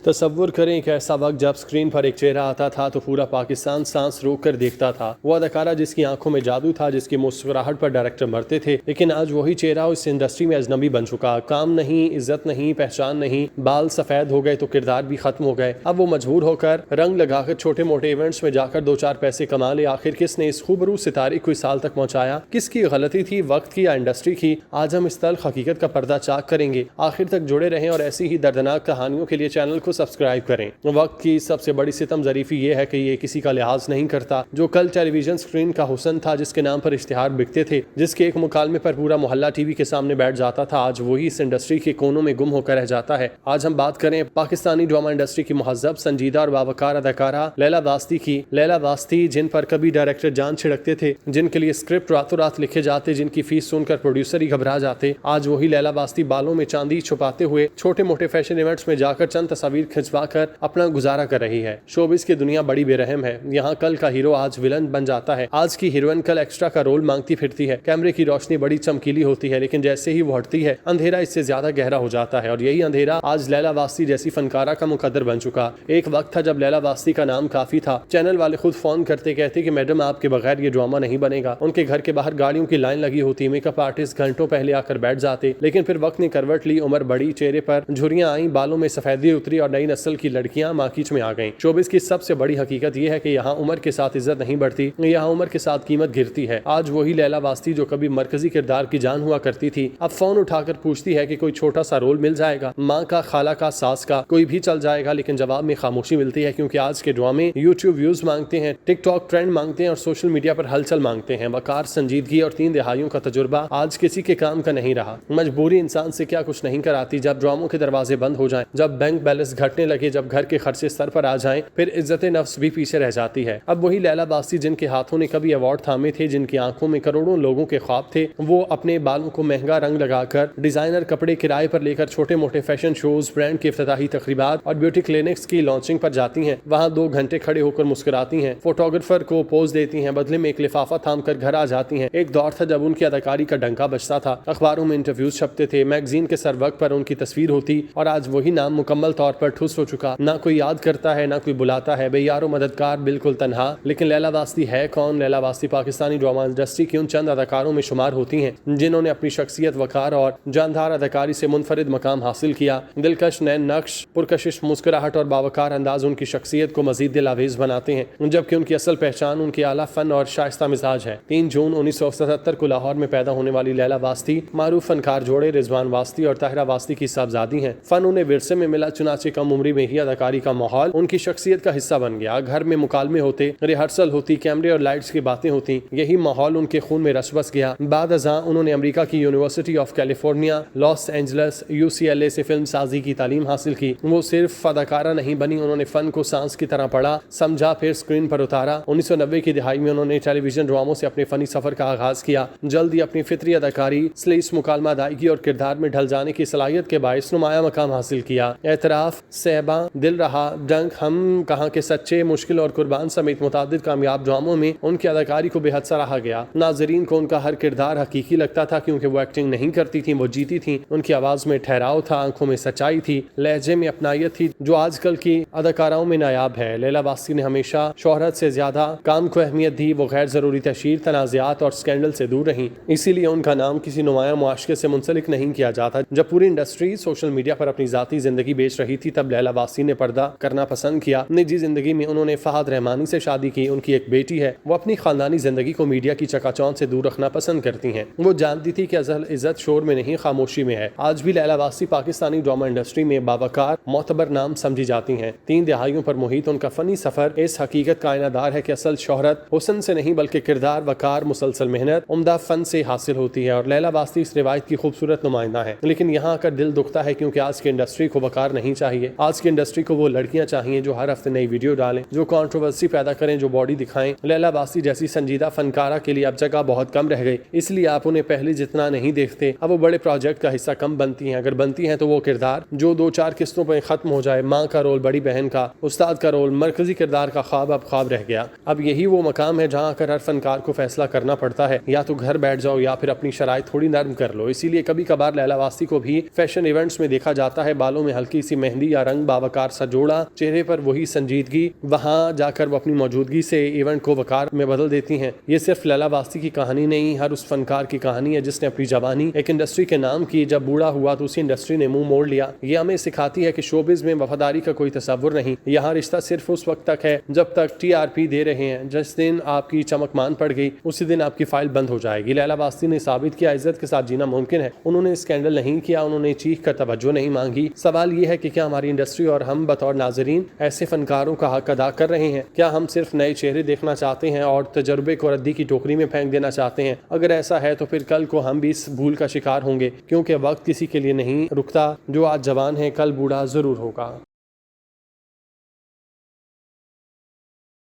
तसव्वुर करें एक ऐसा वक्त जब स्क्रीन पर एक चेहरा आता था तो पूरा पाकिस्तान सांस रोक कर देखता था। वो अदाकारा जिसकी आंखों में जादू था, जिसकी मुस्कुराहट पर डायरेक्टर मरते थे, लेकिन आज वही चेहरा इस इंडस्ट्री में अजनबी बन चुका। काम नहीं, इज्जत नहीं, पहचान नहीं, बाल सफेद हो गए तो किरदार भी खत्म हो गए। अब वो मजबूर होकर रंग लगाकर छोटे मोटे इवेंट्स में जाकर दो चार पैसे कमा ले। आखिर किसने इस खूबरू सितारे को इस साल तक पहुंचाया? किसकी गलती थी, वक्त की या इंडस्ट्री की? आज हम इस तल्ख हकीकत का पर्दा चाक करेंगे। आखिर तक जुड़े रहें और ऐसी ही दर्दनाक कहानियों के लिए चैनल को सब्सक्राइब करें। वक्त की सबसे बड़ी सितम ज़रीफी ये है कि ये किसी का लिहाज नहीं करता। जो कल टेलीविजन स्क्रीन का हुसन था, जिसके नाम पर इश्तिहार बिकते थे, जिसके एक मुकालमे पर पूरा मोहल्ला टीवी के सामने बैठ जाता था, आज वही इस इंडस्ट्री के कोनों में गुम होकर रह जाता है। आज हम बात करें पाकिस्तानी ड्रामा इंडस्ट्री की मुहज़्ज़ब, संजीदा और बावकार अदाकारा लैला वास्ती की। लैला वास्ती, जिन पर कभी डायरेक्टर जान छिड़कते थे, जिनके लिए स्क्रिप्ट रातों रात लिखे जाते, जिनकी फीस सुनकर प्रोड्यूसर ही घबरा जाते, आज वही लैला वास्ती बालों में चांदी छुपाते हुए छोटे मोटे फैशन इवेंट्स में जाकर चंद तस्वीर खिंचवा कर अपना गुजारा कर रही है। शोबिस की दुनिया बड़ी बेरहम है। यहाँ कल का हीरो आज विलन बन जाता है, आज की हीरोइन कल एक्स्ट्रा का रोल मांगती फिरती है। कैमरे की रोशनी बड़ी चमकीली होती है, लेकिन जैसे ही वो हटती है, अंधेरा इससे ज्यादा गहरा हो जाता है। और यही अंधेरा आज लैला वास्ती जैसी फनकारा का मुकद्दर बन चुका। एक वक्त था जब लैला वास्ती का नाम काफी था। चैनल वाले खुद फोन करते कहते कि मैडम आपके बगैर ये ड्रामा नहीं बनेगा। उनके घर के बाहर गाड़ियों की लाइन लगी होती, मेकअप आर्टिस्ट घंटों पहले आकर बैठ जाते। लेकिन फिर वक्त ने करवट ली, उम्र बढ़ी, चेहरे पर झुर्रियां आई, बालों में सफेदी उतरी और नई नस्ल की लड़कियां माकीच में आ गईं। शोबिस की सबसे बड़ी हकीकत यह है कि यहाँ उम्र के साथ इज्जत नहीं बढ़ती, यहाँ उम्र के साथ कीमत गिरती है। आज वही लैला वास्ती जो कभी मरकजी किरदार की जान हुआ करती थी, अब फोन उठाकर पूछती है कि कोई छोटा सा रोल मिल जाएगा। माँ का, खाला का, सास का, कोई भी चल जाएगा। लेकिन जवाब में खामोशी मिलती है, क्योंकि आज के ड्रामे यूट्यूब व्यूज मांगते हैं, टिकटॉक ट्रेंड मांगते हैं और सोशल मीडिया पर हलचल मांगते हैं। वकार, संजीदगी और 3 दहाइयों का तजुर्बा आज किसी के काम का नहीं रहा। मजबूरी इंसान से क्या कुछ नहीं कराती। जब ड्रामों के दरवाजे बंद हो जाएं, जब बैंक बैलेंस घटने लगे, जब घर के खर्चे सर पर आ जाएं, फिर इज्जत नफ्स भी पीछे रह जाती है। अब वही लैला वास्ती जिनके हाथों ने कभी अवार्ड थामे थे, जिनकी आंखों में करोड़ों लोगों के ख्वाब थे, वो अपने बालों को महंगा रंग लगाकर, डिजाइनर कपड़े किराए पर लेकर छोटे मोटे फैशन शोज, ब्रांड की इफ्तिताही तकरीबात और ब्यूटी क्लिनिक्स की लॉन्चिंग पर जाती हैं। वहाँ 2 घंटे खड़े होकर मुस्कुराती हैं, फोटोग्राफर को पोज देती हैं, बदले में एक लिफाफा थाम कर घर आ जाती हैं। एक दौर था जब उनकी अदाकारी का डंका बजता था, अखबारों में इंटरव्यूज छपते थे, मैगजीन के सरवक पर उनकी तस्वीर होती, और आज वही नाम मुकम्मल तौर पर ठुस हो चुका। ना कोई याद करता है, ना कोई बुलाता है, बेयारो मददगार, बिल्कुल तन्हा। लेकिन लैला वास्ती है कौन? लैला वास्ती पाकिस्तानी ड्रामा इंडस्ट्री की उन चंद अदाकारों में शुमार होती हैं जिन्होंने अपनी शख्सियत, वकार और जानदार अदाकारी से मुनफरिद मकाम हासिल किया। दिलकश नैन नक्श, पुरकशिश मुस्कुराहट और बावकार अंदाज उनकी शख्सियत को मजीद दिलावेज बनाते हैं, जबकि उनकी असल पहचान उनकी आला फन और शाइस्ता मिजाज है। 3 जून 1977 को लाहौर में पैदा होने वाली लैला वास्ती मारूफ फनकार जोड़े रिजवान वास्ती और ताहिरा वास्ती की साहबजादी हैं। फन उन्हें विरसे में मिला, चुनाचे कम उम्री में ही अदाकारी का माहौल उनकी शख्सियत का हिस्सा बन गया। घर में मुकालमे होते, रिहर्सल होती, कैमरे और लाइट्स की बातें होती, यही माहौल उनके खून में रस बस गया। बाद अज़ां उन्होंने अमेरिका की university of California, Los Angeles, UCLA से फिल्म साजी की तालीम हासिल की। वो सिर्फ अदाकारा नहीं बनी, उन्होंने फन को सांस की तरह पढ़ा, समझा, फिर स्क्रीन पर उतारा। 1990 की दिहाई में उन्होंने टेलीविजन ड्रामों से अपने फनी सफर का आगाज किया। जल्द ही अपनी फितरी अदाकारी, स्लीस, मुकालमा अदायगी और किरदार में ढल जाने की सलाहियत के बायस नुमाया मकाम हासिल किया। एतराफ, सहबा, दिल रहा, डंक, हम कहाँ के सच्चे, मुश्किल और कुर्बान समेत मुतादिद कामयाब ड्रामों में उनकी अदाकारी को बेहद सराहा गया। नाजरीन को उनका हर किरदार हकीकी लगता था, क्योंकि वो एक्टिंग नहीं करती थी, वो जीती थी। उनकी आवाज में ठहराव था, आंखों में सच्चाई थी, लहजे में अपनायत थी, जो आजकल की अदाकाराओं में नायाब है। लैला वास्ती ने हमेशा शोहरत से ज्यादा काम को अहमियत दी। वो गैर जरूरी तशहीर, तनाज़ात और स्कैंडल से दूर रही, इसीलिए उनका नाम किसी नुमाया मुआशरे से मुंसलिक नहीं किया जाता। जब पूरी इंडस्ट्री सोशल मीडिया पर अपनी जाती जिंदगी बेच रही थी, तब लैला वास्ती ने पर्दा करना पसंद किया। निजी जिंदगी में उन्होंने फहद रहमानी से शादी की, उनकी एक बेटी है। वो अपनी खानदानी जिंदगी को मीडिया की चकाचौंध से दूर रखना पसंद करती हैं। वो जानती थी कि असल इज्जत शोर में नहीं, खामोशी में है। आज भी लैला वास्ती पाकिस्तानी ड्रामा इंडस्ट्री में बावकार, मोतबर नाम समझी जाती हैं। 3 दहाइयों पर मुहित उनका फनी सफर इस हकीकत का आईनादार है कि असल शोहरत हुस्न से नहीं, बल्कि किरदार, वकार, मुसलसल मेहनत, उम्दा फन से हासिल होती है। और लैला वास्ती इस रिवायत की खूबसूरत नुमाइंदा है। लेकिन यहाँ आकर दिल दुखता है, क्योंकि आज की इंडस्ट्री को वकार नहीं चाहिए। आज की इंडस्ट्री को वो लड़कियां चाहिए जो हर हफ्ते नई वीडियो डालें, जो कंट्रोवर्सी पैदा करें, जो बॉडी दिखाएं। लैला वास्ती जैसी संजीदा फनकारा के लिए अब जगह बहुत कम रह गई, इसलिए आप उन्हें पहले जितना नहीं देखते। अब वो बड़े प्रोजेक्ट का हिस्सा कम बनती हैं। अगर बनती हैं तो वो किरदार जो 2-4 किस्तों पर खत्म हो जाए। माँ का रोल, बड़ी बहन का, उस्ताद का रोल, मरकजी किरदार का ख्वाब अब ख्वाब रह गया। अब यही वो मकाम है जहाँ आकर हर फनकार को फैसला करना पड़ता है, या तो घर बैठ जाओ या फिर अपनी शराइत थोड़ी नर्म कर लो। इसीलिए कभी कभार लैला वास्ती को भी फैशन इवेंट्स में देखा जाता है, बालों में हल्की सी मेहंदी या रंग बावकार सा जोड़ा, चेहरे पर वही संजीदगी, वहां जाकर वो अपनी मौजूदगी से इवेंट को वकार में बदल देती हैं। ये सिर्फ लैला वास्ती की कहानी नहीं, हर उस फनकार की कहानी है जिसने अपनी जवानी एक इंडस्ट्री के नाम की, जब बूढ़ा हुआ तो उसी इंडस्ट्री ने मुंह मोड़ लिया। ये हमें सिखाती है कि शोबिज में वफादारी का कोई तस्वुर नहीं, यहाँ रिश्ता सिर्फ उस वक्त तक है जब तक TRP दे रहे हैं। जिस दिन आपकी चमक मान पड़ गई उसी दिन आपकी फाइल बंद हो जाएगी। लैला वास्ती ने साबित किया इज्जत के साथ जीना मुमकिन है। उन्होंने स्कैंडल नहीं किया, उन्होंने चीख कर तवज्जो नहीं मांगी। सवाल ये है कि क्या हमारी इंडस्ट्री और हम बतौर नाजरीन ऐसे फनकारों का हक अदा कर रहे हैं? क्या हम सिर्फ नए चेहरे देखना चाहते हैं और तजुर्बे को रद्दी की टोकरी में फेंक देना चाहते हैं? अगर ऐसा है तो फिर कल को हम भी इस भूल का शिकार होंगे, क्योंकि वक्त किसी के लिए नहीं रुकता। जो आज जवान है कल बूढ़ा जरूर होगा।